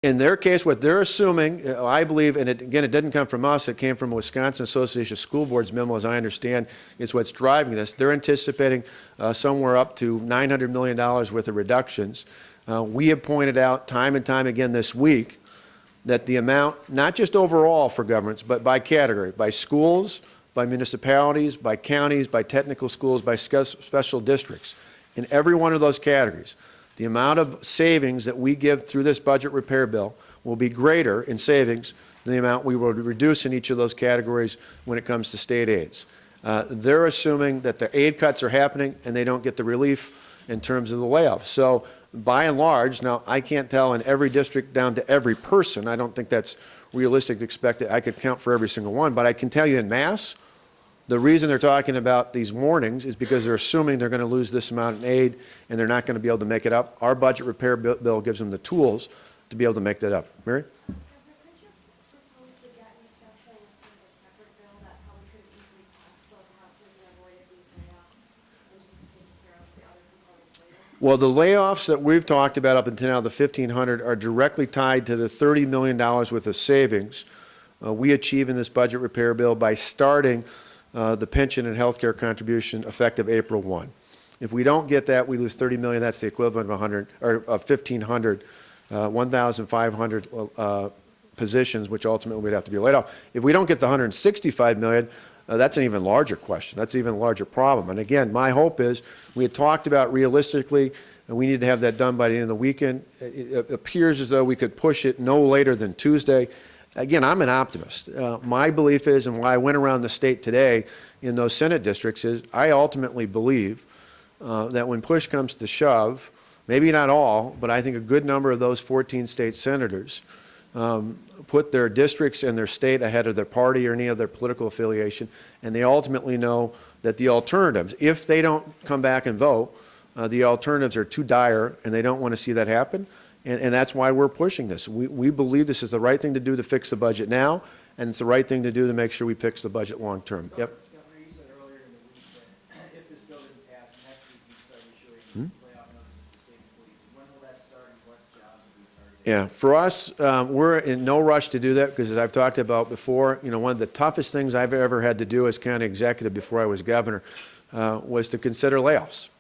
In their case, what they're assuming, I believe, and again, it didn't come from us, it came from Wisconsin Association of School Boards memo, as I understand, is what's driving this. They're anticipating somewhere up to $900 million worth of reductions. We have pointed out time and time again this week that the amount, not just overall for governments, but by category, by schools, by municipalities, by counties, by technical schools, by special districts, in every one of those categories, the amount of savings that we give through this budget repair bill will be greater in savings than the amount we will reduce in each of those categories when it comes to state aids. They're assuming that the aid cuts are happening and they don't get the relief in terms of the layoffs. So by and large, now I can't tell in every district down to every person. I don't think that's realistic to expect that I could count for every single one, but I can tell you in mass, the reason they're talking about these warnings is because they're assuming they're going to lose this amount in aid and they're not going to be able to make it up. Our budget repair bill gives them the tools to be able to make that up. Mary? Could you propose the debt restructuring as part of a separate bill that probably could easily pass both houses and avoided these layoffs and just take care of the other components later? Well, the layoffs that we've talked about up until now, the 1,500, are directly tied to the $30 million worth of savings we achieve in this budget repair bill by starting the pension and health care contribution effective April 1. If we don't get that, we lose $30 million. That's the equivalent of 1,500, 1,500 positions, which ultimately would have to be laid off. If we don't get the $165 million, that's an even larger question. That's an even larger problem. And again, my hope is we had talked about realistically, and we need to have that done by the end of the weekend. It appears as though we could push it no later than Tuesday. Again, I'm an optimist. My belief is, and why I went around the state today in those Senate districts, is I ultimately believe that when push comes to shove, maybe not all, but I think a good number of those 14 state senators put their districts and their state ahead of their party or any of their political affiliation, and they ultimately know that the alternatives, if they don't come back and vote, the alternatives are too dire, and they don't want to see that happen. And that's why we're pushing this. We believe this is the right thing to do to fix the budget now, and it's the right thing to do to make sure we fix the budget long term. Yep. Governor, you said earlier in the week that if this bill didn't pass next week, you start issuing layoff notices to state employees. When will that start and what jobs will be targeted? Yeah, for us, we're in no rush to do that because, as I've talked about before, one of the toughest things I've ever had to do as county executive before I was governor was to consider layoffs.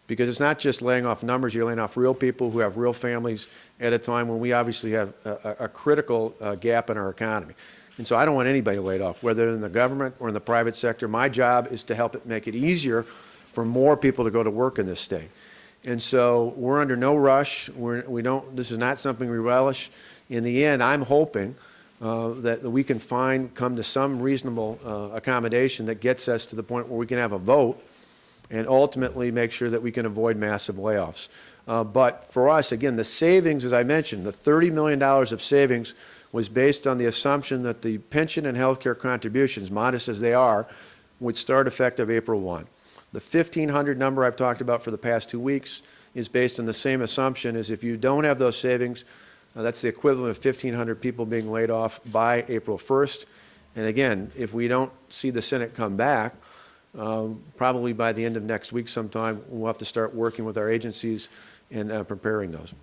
Because it's not just laying off numbers, you're laying off real people who have real families at a time when we obviously have a critical gap in our economy. And so I don't want anybody laid off, whether in the government or in the private sector. My job is to help it make it easier for more people to go to work in this state. And so we're under no rush. This is not something we relish. In the end, I'm hoping that we can come to some reasonable accommodation that gets us to the point where we can have a vote and ultimately make sure that we can avoid massive layoffs. But for us, again, the savings, as I mentioned, the $30 million of savings was based on the assumption that the pension and health care contributions, modest as they are, would start effective April 1. The 1,500 number I've talked about for the past 2 weeks is based on the same assumption as if you don't have those savings, that's the equivalent of 1,500 people being laid off by April 1st. And again, if we don't see the Senate come back, probably by the end of next week sometime, we'll have to start working with our agencies and preparing those.